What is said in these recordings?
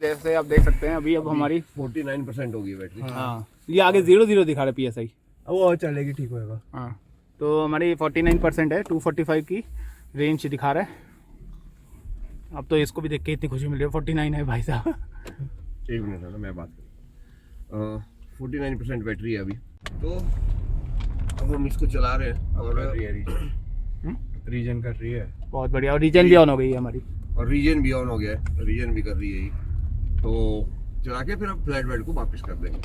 जैसे आप देख सकते हैं अभी अब हमारी 49% होगी बैटरी। हाँ ये आगे 0 दिखा रहा है PSI। वो और चलेगी, ठीक होएगा। हाँ तो हमारी 49% है, 245 की रेंज दिखा रहा है। अब तो इसको भी देख के इतनी खुशी मिल रही है, 49 है भाई साहब। एक मिनट है ना, मैं बात करूँ। 49% बैटरी है अभी। तो अब हम इसको चला रहे हैं और रीजन कर रही है। बहुत बढ़िया। और रीजन भी ऑन हो गई है हमारी, और रीजन भी ऑन हो गया है, रीजन भी कर रही है ये। तो चला के फिर हम फ्लैट बेड को वापस कर देंगे।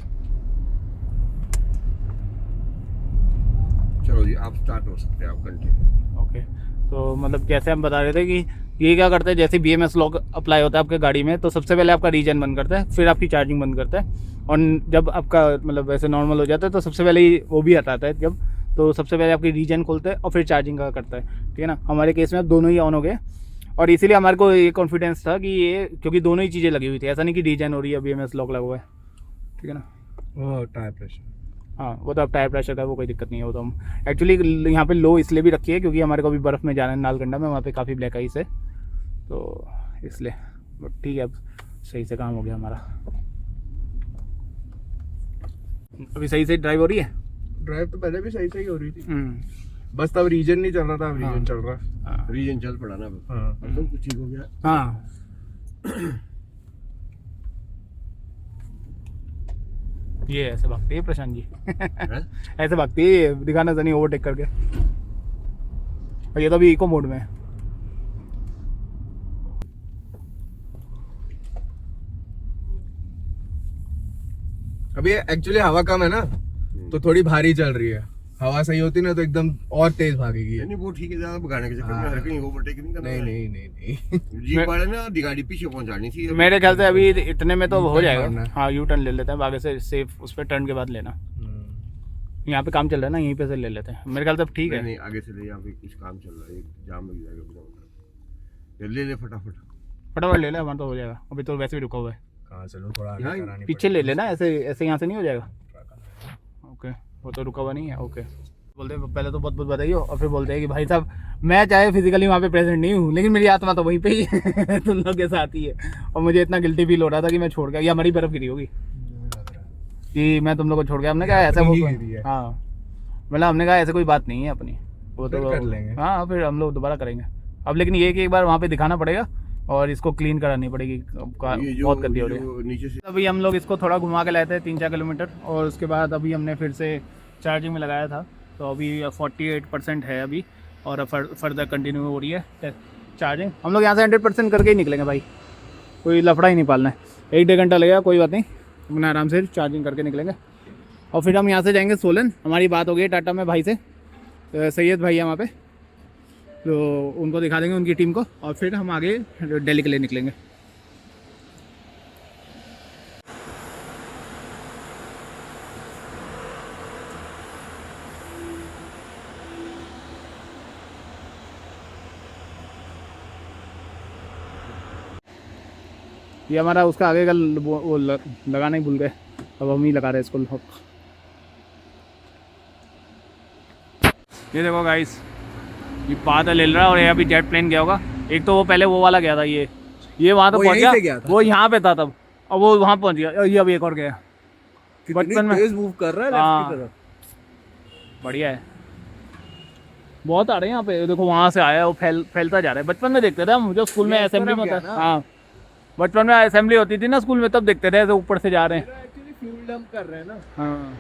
चलो जी, आप स्टार्ट हो सकते हैं, आप कंटिन्यू। ओके। तो मतलब जैसे हम बता रहे थे कि ये क्या करते हैं, जैसे BMS लॉक अप्लाई होता है आपके गाड़ी में तो सबसे पहले आपका रीजन बंद करता है, फिर आपकी चार्जिंग बंद करता है। और जब आपका मतलब वैसे नॉर्मल हो जाता है तो सबसे पहले ही वो भी हटाता है जब, तो सबसे पहले आपकी रीजन खोलता है और फिर चार्जिंग का करता है, ठीक है ना। हमारे केस में अब दोनों ही ऑन हो गए और इसीलिए हमारे को ये कॉन्फिडेंस था कि ये, क्योंकि दोनों ही चीज़ें लगी हुई थी, ऐसा नहीं कि रीजन हो रही है BMS लॉक लगा हुआ है, ठीक है ना। वो टायर प्रेशर, हाँ वो तो अब टायर प्रेशर का वो कोई दिक्कत नहीं है। वो तो हम एक्चुअली यहाँ पे लो इसलिए भी रखी है क्योंकि हमारे को अभी बर्फ़ में जाना है नालगंडा में, वहाँ पे काफ़ी ब्लैक आइस है तो इसलिए। बट ठीक है, अब सही से काम हो गया हमारा। अभी सही से ड्राइव हो रही है। ड्राइव तो पहले भी सही सही हो रही थी, बस तब रीजन नहीं चल रहा था, अब रीजन चल रहा है। रीजन चल पड़ा ना अब। हाँ। अब तो कुछ ठीक हो गया। हाँ ये ऐसे भागती है प्रशांत जी। हैं? ऐसे भागती है, दिखाना था नहीं ओवरटेक करके। और ये तो अभी इको मोड में है। अभी एक्चुअली हवा कम है ना, तो थोड़ी भारी चल रही है। हवा सही होती ना तो एकदम और तेज भागेगी। नहीं वो ठीक है, ज्यादा भगाने के चक्कर में हर कहीं ओवरटेक नहीं करना। नहीं नहीं नहीं नहीं जीप वाले ना आधी गाड़ी पीछे पहुंचानी थी। मेरे ख्याल से अभी इतने में तो हो U-turn जाएगा। मारना है। हाँ यू टर्न ले लेते हैं आगे से, सेफ उस पर टर्न के बाद लेना। यहाँ पे काम चल रहा है ना, यहीं पे से ले लेते हैं। मेरे ख्याल से अब ठीक है। नहीं आगे से ले, यहाँ पे कुछ काम चल रहा है, जाम लग जाएगा बिना मतलब। ले ले फटाफट। फटाफट ले ले, हमारा तो हो जाएगा। अभी तो वैसे भी रुका हुआ है। कहाँ चलो, थोड़ा आगे यहाँ करानी पीछे ले लेना, ऐसे ऐसे यहाँ से नहीं हो जाएगा। ओके वो तो रुका हुआ नहीं है। ओके बोलते हैं पहले तो बहुत बहुत बधाई हो और फिर बोलते हैं कि भाई साहब मैं चाहे फिजिकली वहाँ पे प्रेजेंट नहीं हूँ लेकिन मेरी आत्मा तो वहीं पे ही है तुम लोग के साथ ही है। और मुझे इतना गिल्टी फील हो रहा था कि मैं छोड़ गया, या हमारी बर्फ गिरी होगी कि मैं तुम लोग को छोड़ गया। हमने कहा ऐसा वो, हाँ मतलब हमने कहा ऐसे कोई बात नहीं है अपनी, वो तो कर लेंगे। हाँ फिर हम लोग दोबारा करेंगे अब। लेकिन ये कि एक बार वहाँ पे दिखाना पड़ेगा और इसको क्लीन करानी पड़ेगी, बहुत गंदी हो रही है। नीचे से अभी हम लोग इसको थोड़ा घुमा के लाए थे 3-4 किलोमीटर और उसके बाद अभी हमने फिर से चार्जिंग में लगाया था तो अभी 48% है अभी और फर्दर कंटिन्यू हो रही है चार्जिंग। हम लोग यहाँ से 100% करके ही निकलेंगे भाई, कोई लफड़ा ही नहीं पालना है। 1-1.5 घंटा लगेगा, कोई बात नहीं, अपना आराम से चार्जिंग करके निकलेंगे। और फिर हम यहाँ से जाएंगे सोलन। हमारी बात हो गई टाटा में भाई से, सैयद भाई है वहाँ पे, तो उनको दिखा देंगे उनकी टीम को और फिर हम आगे दिल्ली के लिए निकलेंगे। ये हमारा उसका आगे का वो लगाना ही भूल गए, अब हम ही लगा रहे हैं इसको लॉक। ये देखो गाइस, ये बादल हिल रहा है और ये अभी जेट प्लेन गया होगा। एक तो वो पहले वो वाला गया था, ये वहाँ तो पहुँच गया, वो यहाँ पे था तब, और वो वहाँ पहुँच गया। ये अभी एक और गया बचपन में, तेज मूव कर रहा है लेफ्ट की तरफ। बढ़िया है। बहुत आ रहे हैं यहाँ पे, देखो वहाँ से आया है, वो फैलता जा रहा है। बचपन में देखते थे हम, जो स्कूल में असेंबली में होता है। हाँ बचपन में असेंबली होती थी ना स्कूल में, तब देखते थे ऐसे ऊपर से जा रहे हैं। एक्चुअली फ्यूल डंप कर रहे हैं ना, हाँ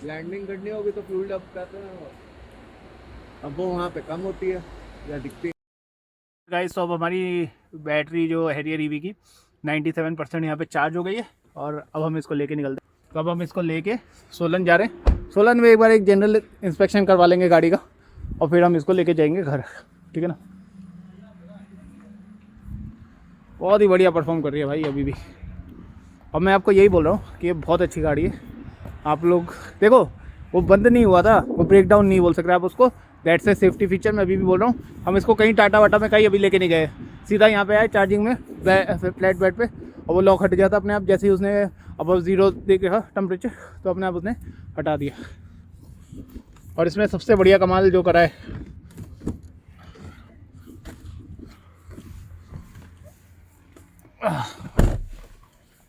लैंडिंग करनी होगी तो फ्यूल डंप कर रहे हैं। अब वो वहाँ पे कम होती है या दिखती है। गाइस तो अब हमारी बैटरी जो हैरियर ईवी की 97% यहाँ पे चार्ज हो गई है और अब हम इसको लेके निकलते हैं। तो अब हम इसको लेके सोलन जा रहे हैं। सोलन में एक बार एक जनरल इंस्पेक्शन करवा लेंगे गाड़ी का और फिर हम इसको लेके जाएंगे घर, ठीक है ना। बहुत ही बढ़िया परफॉर्म कर रही है भाई अभी भी। अब मैं आपको यही बोल रहा हूँ कि ये बहुत अच्छी गाड़ी है। आप लोग देखो, वो बंद नहीं हुआ था, वो ब्रेक डाउन नहीं बोल सकते आप उसको, दैट्स ए सेफ्टी फीचर। मैं अभी भी बोल रहा हूँ, हम इसको कहीं टाटा वाटा में कहीं अभी लेके नहीं गए, सीधा यहाँ पे आए चार्जिंग में फ्लैट बेड पे और वो लॉक हट गया था अपने आप। जैसे ही उसने अब 0 देखा टेम्परेचर तो अपने आप उसने हटा दिया। और इसमें सबसे बढ़िया कमाल जो करा है,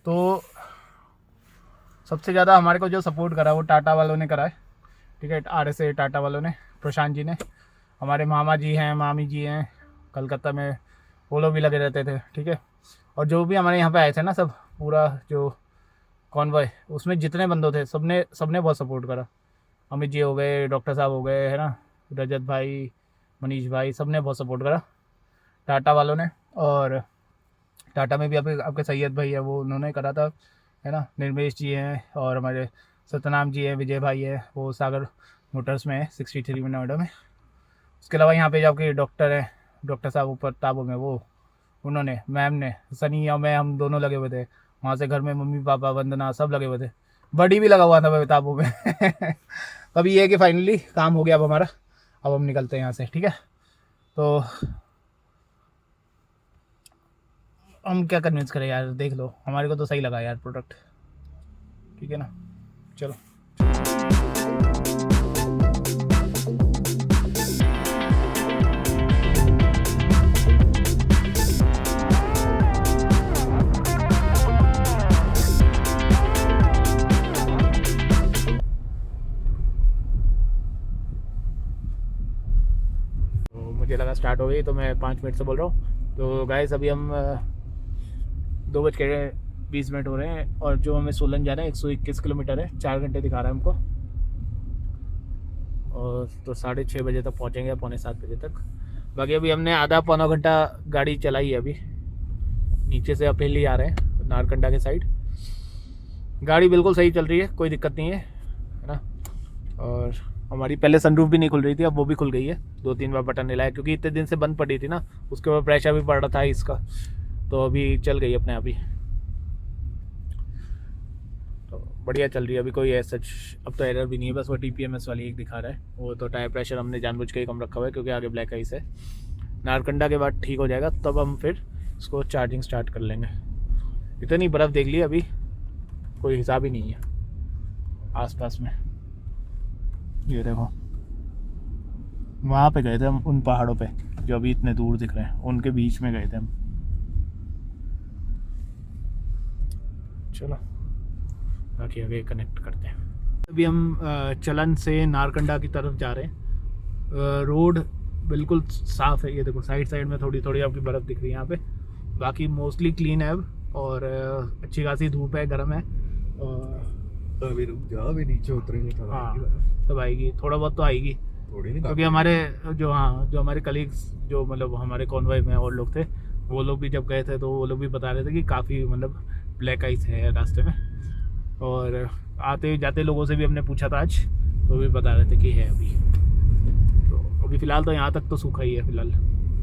तो सबसे ज़्यादा हमारे को जो सपोर्ट करा वो टाटा वालों ने करा है, ठीक है, RSA टाटा वालों ने, प्रशांत जी ने। हमारे मामा जी हैं, मामी जी हैं कलकत्ता में, वो लोग भी लगे रहते थे, ठीक है। और जो भी हमारे यहाँ पे आए थे ना, सब पूरा जो कॉन्वॉय, उसमें जितने बंदों थे सबने बहुत सपोर्ट करा। अमित जी हो गए, डॉक्टर साहब हो गए, है ना, रजत भाई, मनीष भाई, सब ने बहुत सपोर्ट करा टाटा वालों ने। और टाटा में भी आपके सैयद भाई है, वो उन्होंने करा था, है ना। निर्मेश जी हैं और हमारे सतनाम जी हैं, विजय भाई है, वो सागर मोटर्स में है 63 में नोएडा में। उसके अलावा यहाँ पे जो आपके डॉक्टर हैं, डॉक्टर साहब ऊपर ताबो में, वो उन्होंने, मैम ने, सनी और मैं, हम दोनों लगे हुए थे वहाँ से। घर में मम्मी पापा, वंदना, सब लगे हुए थे। बडी भी लगा हुआ था ताबो में। अभी ये है कि फाइनली काम हो गया अब हमारा, अब हम निकलते हैं यहाँ से, ठीक है। तो हम क्या कन्विंस करें यार, देख लो, हमारे को तो सही लगा यार प्रोडक्ट, ठीक है ना। चलो मुझे लगा स्टार्ट हो गई, तो मैं 5 मिनट से बोल रहा हूँ। तो गाइस अभी हम 2:20 हो रहे हैं और जो हमें सोलन जाना है 121 किलोमीटर है, 4 घंटे दिखा रहा है हमको। और तो 6:30 बजे तक पहुँचेंगे, 6:45 बजे तक। बाकी अभी हमने आधा पौना घंटा गाड़ी चलाई है। अभी नीचे से अपहिल ही आ रहे हैं नारकंडा के साइड। गाड़ी बिल्कुल सही चल रही है, कोई दिक्कत नहीं है ना। और हमारी पहले सनरूफ भी नहीं खुल रही थी, अब वो भी खुल गई है। 2-3 बार बटन हिलाया क्योंकि इतने दिन से बंद पड़ी थी ना, उसके ऊपर प्रेशर भी पड़ रहा था इसका, तो अभी चल गई अपने आप ही। तो बढ़िया चल रही है अभी, कोई ऐसा अब तो एरर भी नहीं है, बस वो TPMS वाली एक दिखा रहा है। वो तो टायर प्रेशर हमने जानबूझ के ही कम रखा हुआ है क्योंकि आगे ब्लैक आइस है। नारकंडा के बाद ठीक हो जाएगा, तब हम फिर उसको चार्जिंग स्टार्ट कर लेंगे। इतनी बर्फ़ देख ली अभी, कोई हिसाब ही नहीं है आसपास में। ये देखो, वहाँ पे गए थे हम, उन पहाड़ों पे जो अभी इतने दूर दिख रहे हैं, उनके बीच में गए थे हम। चलो बाकी आगे कनेक्ट करते हैं। अभी हम चलन से नारकंडा की तरफ जा रहे हैं। रोड बिल्कुल साफ़ है, ये देखो साइड में थोड़ी थोड़ी आपकी बर्फ़ दिख रही है यहाँ पे, बाकी मोस्टली क्लीन है अब। और अच्छी खासी धूप है, गर्म है। और अभी रुक जाओ, अभी नीचे उतरेंगे तब हाँ आएगी बर्फ। तब आएगी, थोड़ा बहुत तो आएगी थोड़ी नहीं, क्योंकि हमारे जो हमारे कलीग्स, जो मतलब हमारे कॉन्वॉय में और लोग थे, वो लोग भी जब गए थे तो वो लोग भी बता रहे थे कि काफ़ी मतलब ब्लैक आइस है रास्ते में। और आते जाते लोगों से भी हमने पूछा था आज, तो भी बता रहे थे कि है अभी। तो अभी फ़िलहाल तो यहाँ तक तो सूखा ही है फ़िलहाल।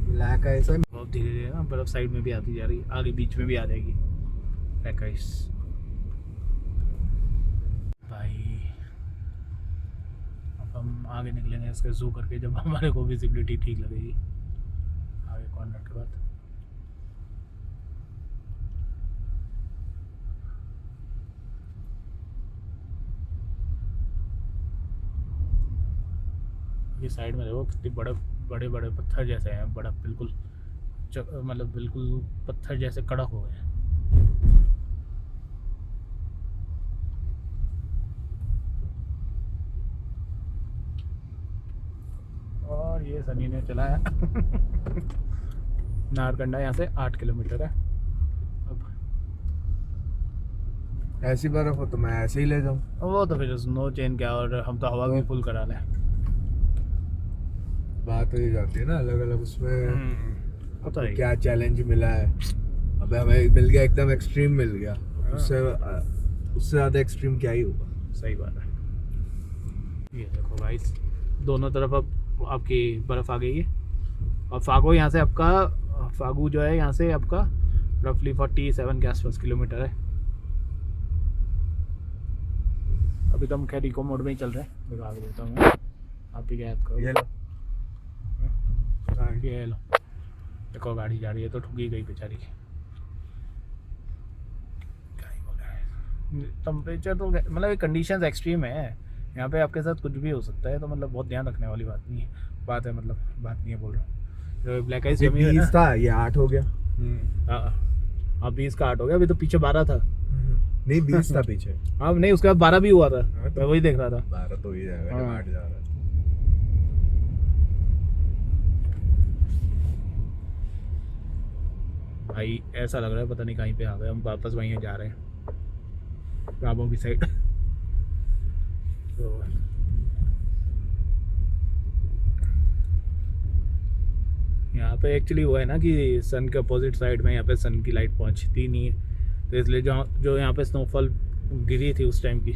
ब्लैक आइस है, बहुत धीरे धीरे ना बर्फ़ साइड में भी आती जा रही है, आगे बीच में भी आ जाएगी ब्लैक आइस। भाई अब हम आगे निकलेंगे इसके जू करके, जब हमारे को विजिबिलिटी ठीक लगेगी आगे कॉर्नर के बाद। ये साइड में देखो कितनी बड़े बड़े पत्थर जैसे हैं, बड़ा बिल्कुल मतलब बिल्कुल पत्थर जैसे कड़क हो गए हैं। और ये सनी ने चलाया। नारकंडा यहाँ से 8 किलोमीटर है। अब ऐसी बर्फ हो तो मैं ऐसे ही ले जाऊँ। वो तो फिर स्नो चेन क्या, और हम तो हवा भी फुल करा लें। बात हो ही जाती है ना अलग अलग उसमें, पता है क्या चैलेंज मिला है। अबे हमें मिल गया, एकदम एक्सट्रीम मिल गया, उससे ज़्यादा एक्सट्रीम क्या ही होगा। सही बात है। ये देखो गाइस, दोनों तरफ अब आपकी बर्फ़ आ गई है। और फागो यहाँ से आपका, फागू जो है यहाँ से आपका रफली 47 के आसपास किलोमीटर है। अभी तो हम खैर इको मोड में ही चल रहे हैं, दिखा देता हूँ मैं, आप ही गैप करो। ये लो, देखो गाड़ी जा रही है तो ठुकी गई बेचारी। टेम्परेचर तो मतलब कंडीशंस एक्सट्रीम है यहाँ पे, आपके साथ कुछ भी हो सकता है, तो मतलब बहुत ध्यान रखने वाली बात नहीं है, बात नहीं है बोल रहा हूँ। जो ब्लैक आइस था ये 8 हो गया। हाँ, अब 20 का 8 हो गया, अभी तो पीछे 12 था। नहीं 20 था पीछे। हाँ नहीं, उसके बाद 12 भी हुआ था, हाँ, तो मैं वही देख रहा था। 12 तो ही जाएगा जब हाँ। 8 जा रहा है। भाई ऐसा लग रहा है पता नहीं कहीं पे आ गए हम, वापस वहीं जा रहे हैं काबों की साइड। तो यहाँ पे एक्चुअली वो है ना कि सन के अपोजिट साइड में यहाँ पे सन की लाइट पहुँचती नहीं है, तो इसलिए जो यहाँ पे स्नोफॉल गिरी थी उस टाइम की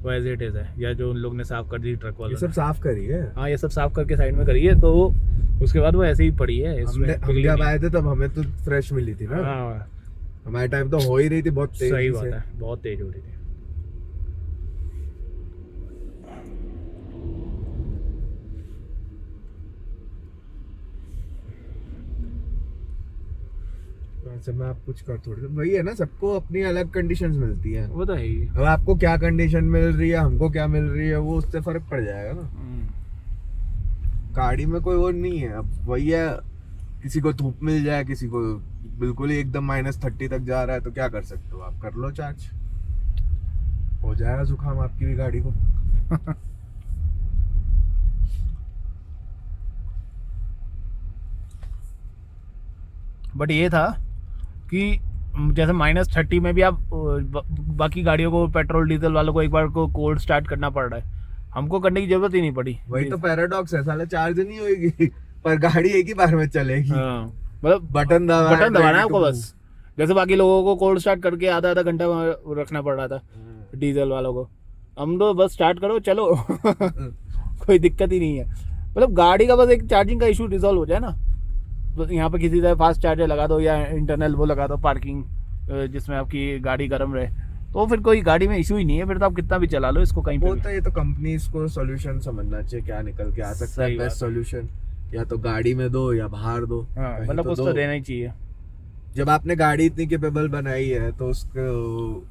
वो एज इट इज़ है, या जो उन लोग ने साफ़ कर दी ट्रक ये वालों सब ने। साफ करी है। हाँ ये सब साफ़ करके साइड में करी है, तो उसके बाद वो ऐसे ही पड़ी है इसमें। हम जब आए थे तब हमें तो फ्रेश मिली थी ना। हाँ हमारे टाइम तो हो ही रही थी बहुत तेज सही से। बात है, बहुत तेज हो रही थी। वैसे मैं आप कुछ कर थोड़ी, वही है ना, सबको अपनी अलग कंडीशंस मिलती हैं। वो तो है ही। अब आपको क्या कंडीशन मिल रही है, हमको क्या मिल रही है, वो उससे फर्क पड़ जाएगा ना। गाड़ी में कोई वो नहीं है। अब वही है, किसी को धूप मिल जाए, किसी को बिल्कुल ही एकदम -30 तक जा रहा है, तो क्या कर सकते हो आप, कर लो चार्ज, हो जाएगा जुकाम आपकी भी गाड़ी को। बट ये था कि जैसे -30 में भी आप बाकी गाड़ियों को, पेट्रोल डीजल वालों को एक बार को कोल्ड स्टार्ट करना पड़ रहा है, हमको करने की जरूरत ही नहीं पड़ी। वही तो पैराडॉक्स है साला, चार्ज नहीं होगी पर गाड़ी एक ही बार में चलेगी। हाँ मतलब बटन दबाना है आपको बस, जैसे बाकी लोगों को कोल्ड स्टार्ट करके आधा घंटा रखना पड़ रहा था डीजल वालों को, हम तो बस स्टार्ट करो चलो। कोई दिक्कत ही नहीं है। मतलब गाड़ी का बस एक चार्जिंग का इशू रिजॉल्व हो जाए ना, तो यहाँ पे किसी तरह फास्ट चार्जर लगा दो या इंटरनल वो लगा दो पार्किंग, जिसमें आपकी गाड़ी गर्म रहे, तो फिर कोई गाड़ी में इशू ही नहीं है, फिर तो आप कितना भी चला लो इसको कहीं पे होता है। ये तो कंपनीज को सॉल्यूशन समझना चाहिए, क्या निकल के आ सकता है बेस्ट सॉल्यूशन, या तो गाड़ी में दो या बाहर दो। हाँ मतलब कुछ तो देना ही चाहिए। जब आपने गाड़ी इतनी कैपेबल बनाई है तो उसको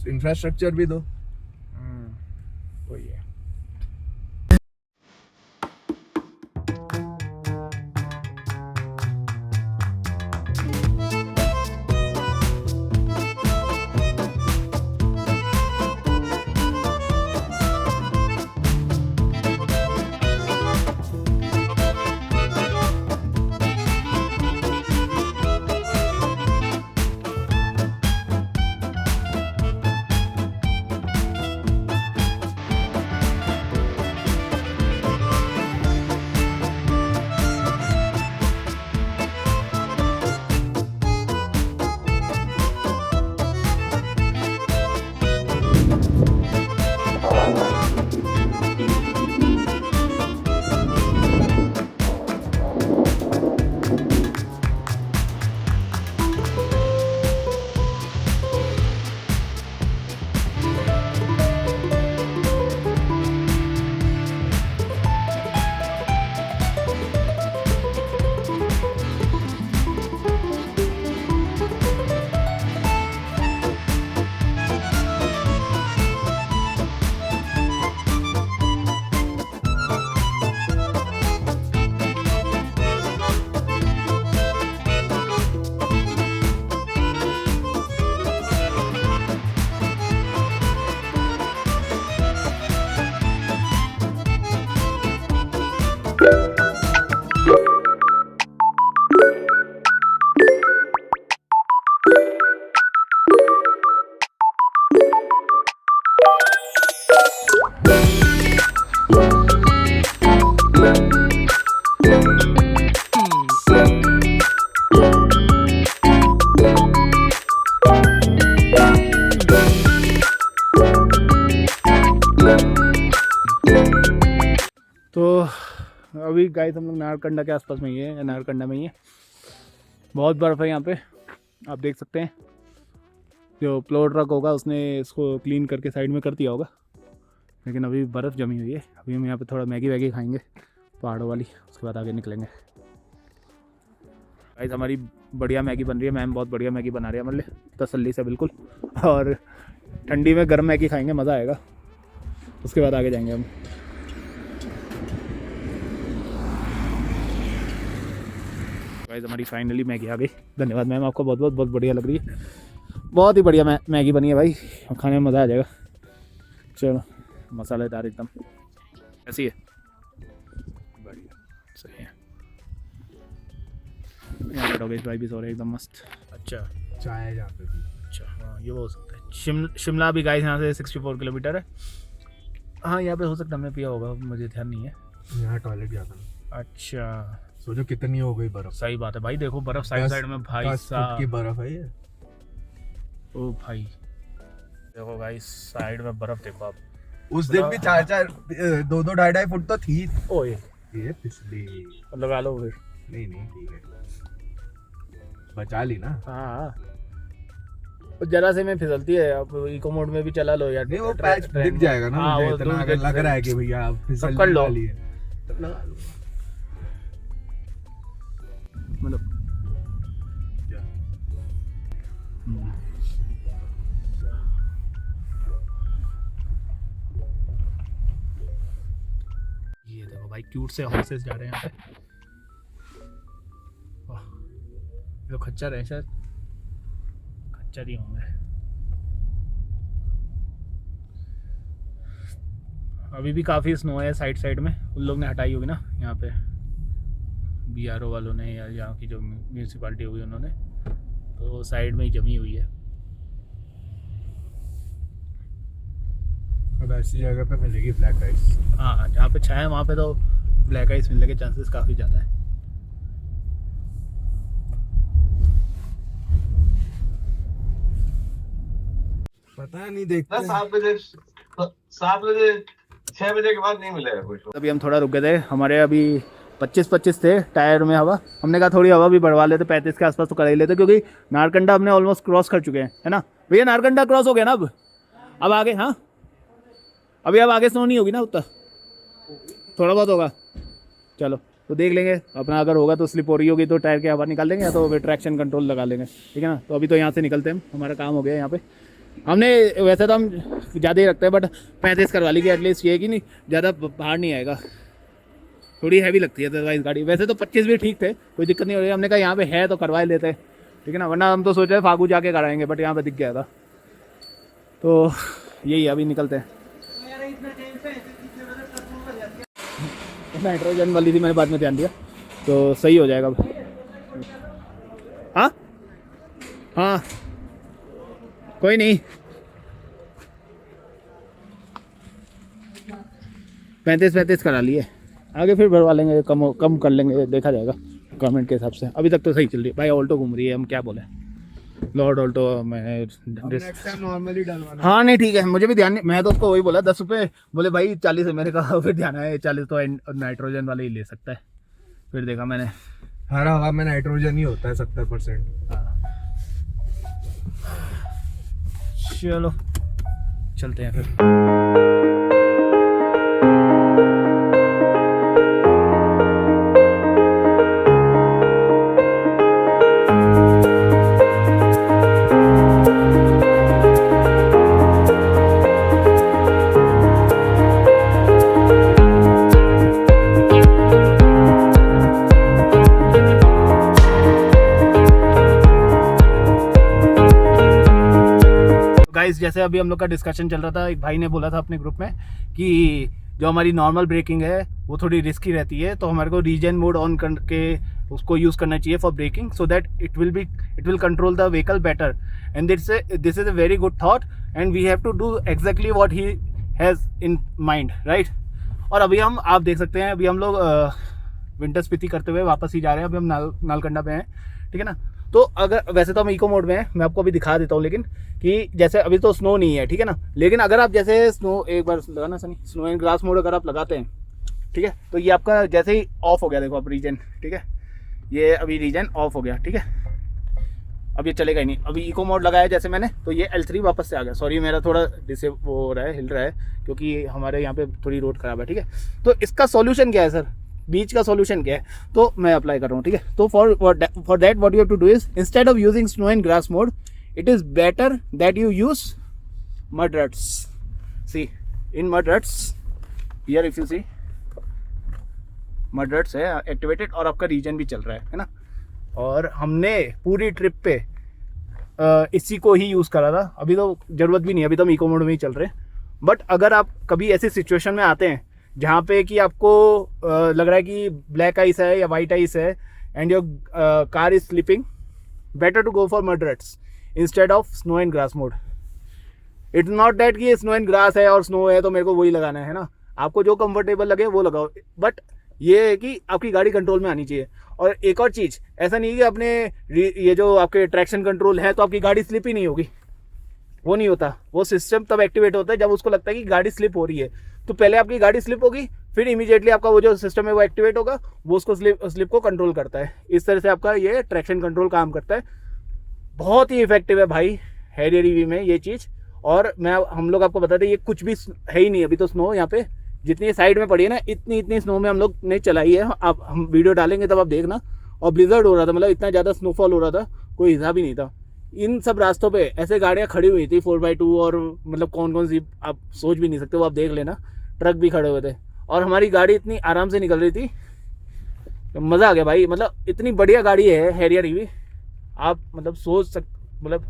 इंफ्रास्ट्रक्चर भी दो। वही है। तो अभी गाइस हम लोग नारकंडा के आसपास में ही है, नारकंडा में ही है। बहुत बर्फ़ है यहाँ पे, आप देख सकते हैं। जो प्लो ट्रक होगा उसने इसको क्लीन करके साइड में कर दिया होगा, लेकिन अभी बर्फ़ जमी हुई है। अभी हम यहाँ पे थोड़ा मैगी वैगी खाएंगे पहाड़ों वाली, उसके बाद आगे निकलेंगे। गाइस हमारी बढ़िया मैगी बन रही है, मैम बहुत बढ़िया मैगी बना रही है हमारे लिए, तसल्ली से बिल्कुल। और ठंडी में गर्म मैगी खाएंगे, मज़ा आएगा। उसके बाद आगे जाएंगे हम। गाइस हमारी फाइनली मैगी आ गई। धन्यवाद मैम, आपको बहुत बहुत बहुत बढ़िया लग रही है। बहुत ही बढ़िया मैगी बनी है भाई, खाने में मज़ा आ जाएगा। चलो मसालेदार एकदम। ऐसी है, बढ़िया, सही है। यहाँ पे डॉगेश भाई भी सो रहे एकदम मस्त। अच्छा चाय जहाँ पे भी। अच्छा, हाँ ये वो हो सकता है। शिमला भी गाइस यहाँ से 64 किलोमीटर है। हाँ यहाँ पे हो सकता है, हमने पिया होगा, मुझे ध्यान नहीं है। यहाँ टॉयलेट जाता ना। अच्छा सोचो कितनी हो गई बर्फ। सही बात है भाई, देखो बर्फ साइड साइड में भाई 10 फुट की बर्फ है ये। ओ भाई देखो गाइस साइड में बर्फ देखो आप। उस दिन भी 4-4 2-2 2.5 फुट तो थी। ओए ये पिछली लगा लो फिर। नहीं ठीक है, बचा ली ना। हाँ जरा से में फिसलती है। अब इको मोड में भी चला लो यार, नहीं वो पैच दिख जाएगा ना। हाँ, मुझे वो इतना अगर लग रहा है कि भैया आप फिसलने कर लो। वाली है तो लगा लो। मतलब क्या? ये देखो भाई क्यूट से हॉर्सेस जा रहे हैं यहाँ पे। वाह, ये तो खच्चर है शायद, खच्चर ही होंगे। अभी भी काफ़ी स्नो है साइड साइड में, उन लोग ने हटाई होगी ना यहाँ पे, BRO वालों ने या यहाँ की जो म्यूनसिपालिटी होगी उन्होंने, तो साइड में ही जमी हुई है। अब ऐसी जगह पे मिलेगी ब्लैक राइस। हाँ जहाँ पे छाया है वहाँ पे तो ब्लैक आइस मिलने के चांसेस काफ़ी ज़्यादा है। पता नहीं, देखते हैं। 7 बजे 6 बजे के बाद नहीं मिलेगा कुछ। अभी हम थोड़ा रुक गए थे, हमारे अभी 25 थे टायर में हवा। हमने कहा थोड़ी हवा भी बढ़वा लेते, 35 के आसपास तो कर ही लेते, क्योंकि नारकंडा हमने ऑलमोस्ट क्रॉस कर चुके हैं, है ना भैया? नारकंडा क्रॉस हो गया ना अब आगे। हाँ अभी अब आगे स्नो नहीं होगी ना उतना, थोड़ा बहुत होगा। चलो तो देख लेंगे अपना, अगर होगा तो स्लिप हो रही होगी तो टायर की हवा निकाल लेंगे, या तो फिर ट्रैक्शन कंट्रोल लगा लेंगे, ठीक है ना। तो अभी तो यहाँ से निकलते हैं, हमारा काम हो गया यहाँ पे। हमने वैसे तो हम ज़्यादा ही रखते हैं, बट 35 करवा ली कि एटलीस्ट ये कि नहीं ज़्यादा बाहर नहीं आएगा, थोड़ी हैवी लगती है अदरवाइज गाड़ी। वैसे तो 25 भी ठीक थे, कोई दिक्कत नहीं हो रही। हमने कहा यहाँ पे है तो करवा लेते हैं, ठीक है ना, वरना हम तो सोच रहे फागू जाके कराएंगे, बट यहाँ पे दिख गया था, तो यही अभी निकलते हैं। नाइट्रोजन वाली थी, मैंने बाद में ध्यान दिया, तो सही हो जाएगा। हाँ हाँ कोई नहीं, 35 करा लिए, आगे फिर भरवा लेंगे, कम कर लेंगे, देखा जाएगा गवर्नमेंट के हिसाब से। अभी तक तो सही चल रही है भाई। ऑल्टो घूम रही है, हम क्या बोले, लॉर्ड ऑल्टो में नेक्स्ट टाइम नॉर्मली डलवाना। हाँ नहीं ठीक है, मुझे भी ध्यान नहीं, मैं तो उसको वही बोला 10 रुपये, बोले भाई 40 है, मैंने कहा फिर ध्यान है 40 तो नाइट्रोजन वाले ही ले सकता है। फिर देखा मैंने हर हवा में नाइट्रोजन ही होता है 70%। चलो चलते हैं फिर। गाइस जैसे अभी हम लोग का डिस्कशन चल रहा था, एक भाई ने बोला था अपने ग्रुप में कि जो हमारी नॉर्मल ब्रेकिंग है वो थोड़ी रिस्की रहती है, तो हमारे को रीजन मोड ऑन करके उसको यूज़ करना चाहिए for braking, so that it will control the vehicle better. And this is a very good thought and we have to do exactly what he has in mind, right. और अभी आप देख सकते हैं, अभी हम लोग विंटर स्पीति करते हुए वापस ही जा रहे हैं। अभी हम नालकंडा पे हैं, ठीक है ना। तो अगर वैसे तो हम इको मोड में हैं, मैं आपको अभी दिखा देता हूँ, लेकिन कि जैसे अभी तो स्नो नहीं है, ठीक है ना, लेकिन अगर आप जैसे स्नो एक बार लगाना Sunny, snow and grass mode अगर आप लगाते हैं, ठीक है, तो ये आपका जैसे ही ऑफ हो गया, देखो आप रीजन, ठीक है, ये अभी रीजन ऑफ हो गया, ठीक है, अब ये चलेगा ही नहीं। अभी इको मोड लगाया जैसे मैंने, तो ये L3 वापस से आ गया। सॉरी मेरा थोड़ा वो हो रहा है, हिल रहा है, क्योंकि हमारे यहाँ पे थोड़ी रोड खराब है, ठीक है। तो इसका सॉल्यूशन क्या है सर, बीच का सॉल्यूशन क्या है, तो मैं अप्लाई कर रहा हूँ, ठीक है। तो for that what you have to do is, instead of using snow and grass mode, it is better that you use mud ruts. See, in mud ruts, here if you see, mud ruts है activated और आपका reason भी चल रहा है ना। और हमने पूरी ट्रिप पे इसी को ही यूज़ करा था। अभी तो ज़रूरत भी नहीं है, अभी तो हम इको मोड में ही चल रहे हैं। बट अगर आप कभी ऐसी सिचुएशन में आते हैं जहाँ पे कि आपको लग रहा है कि ब्लैक आइस है या वाइट आइस है and your car is slipping, better to go for mud ruts instead of snow and grass mode. It's not that कि स्नो एंड ग्रास है और स्नो है तो मेरे को वही लगाना है ना, आपको जो कंफर्टेबल लगे वो लगाओ। बट ये है कि आपकी गाड़ी कंट्रोल में आनी चाहिए। और एक और चीज़, ऐसा नहीं है कि अपने ये जो आपके ट्रैक्शन कंट्रोल है तो आपकी गाड़ी स्लिप ही नहीं होगी, वो नहीं होता। वो सिस्टम तब एक्टिवेट होता है जब उसको लगता है कि गाड़ी स्लिप हो रही है। तो पहले आपकी गाड़ी स्लिप होगी, फिर इमीडिएटली आपका वो जो सिस्टम है वो एक्टिवेट होगा, वो उसको स्लिप को कंट्रोल करता है। इस तरह से आपका ये ट्रैक्शन कंट्रोल काम करता है। बहुत ही इफेक्टिव है भाई हैरियर ईवी में ये चीज़। और हम लोग आपको बताते हैं ये कुछ भी है ही नहीं अभी तो स्नो यहाँ पे जितनी साइड में पड़ी है ना, इतनी स्नो में हम लोग ने चलाई है। आप हम वीडियो डालेंगे तब आप देखना। और ब्लिजर्ड हो रहा था, मतलब इतना ज़्यादा स्नोफॉल हो रहा था, कोई हिसाब ही नहीं था। इन सब रास्तों पे ऐसे गाड़ियाँ खड़ी हुई थी 4x2 और मतलब कौन कौन सी आप सोच भी नहीं सकते, वो आप देख लेना। ट्रक भी खड़े हुए थे और हमारी गाड़ी इतनी आराम से निकल रही थी, मज़ा आ गया भाई। मतलब इतनी बढ़िया गाड़ी है हैरियर ईवी। आप मतलब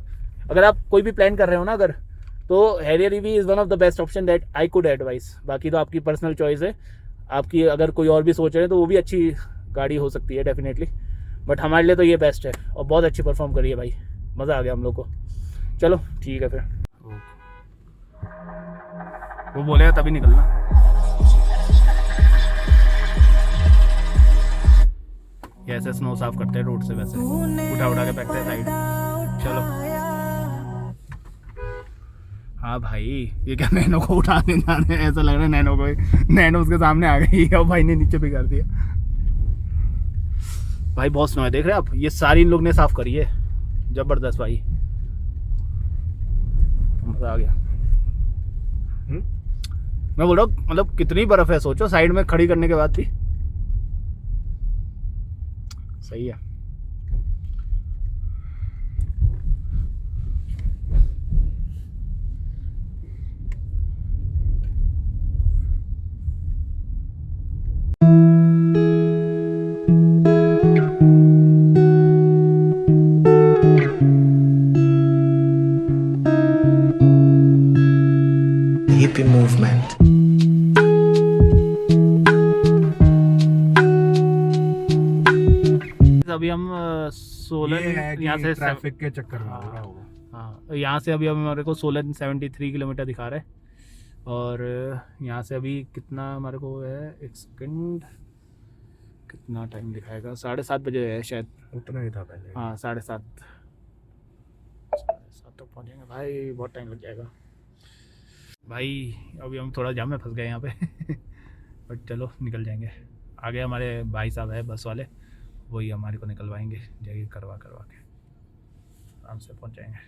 अगर आप कोई भी प्लान कर रहे हो ना अगर, तो Harrier EV is one of the best option that I could advice. बाकी तो आपकी पर्सनल चॉइस है, आपकी अगर कोई और भी सोच रहे हैं तो वो भी अच्छी गाड़ी हो सकती है डेफिनेटली। बट हमारे लिए तो ये बेस्ट है और बहुत अच्छी परफॉर्म करी है भाई, मज़ा आ गया हम लोग को। चलो ठीक है फिर, वो बोलेगा तभी निकलना। ये ऐसे स्नो साफ करते हैं रोड से, वैसे उठा के फेंकते हैं साइड। चलो हाँ भाई, ये क्या नैनो को उठाने जाने, ऐसा लग रहा है नैनो उसके सामने आ गई और भाई ने नीचे भी कर दिया। भाई बहुत स्नो है, देख रहे हैं आप, ये सारी इन लोग ने साफ करी है। जबरदस्त भाई, मजा आ गया। मैं बोल रहा हूँ मतलब कितनी बर्फ है, सोचो साइड में खड़ी करने के बाद भी। सही है। hippie movement. अभी हम सोलन यहाँ से ट्रैफिक के चक्कर में हो रहा होगा। हाँ, यहाँ से अभी हमारे को सोलन 73 किलोमीटर दिखा रहा है। और यहाँ से अभी कितना हमारे को है, एक सेकंड, कितना टाइम दिखाएगा, 7:30 बजे है शायद। उतना ही था पहले। हाँ 7:30 तक पहुँचेंगे भाई, बहुत टाइम लग जाएगा भाई। अभी हम थोड़ा जाम में फंस गए यहाँ पे बट चलो निकल जाएंगे। आगे हमारे भाई साहब है बस वाले, वही हमारे को निकलवाएंगे, जाइए करवा के आराम से पहुँच जाएंगे।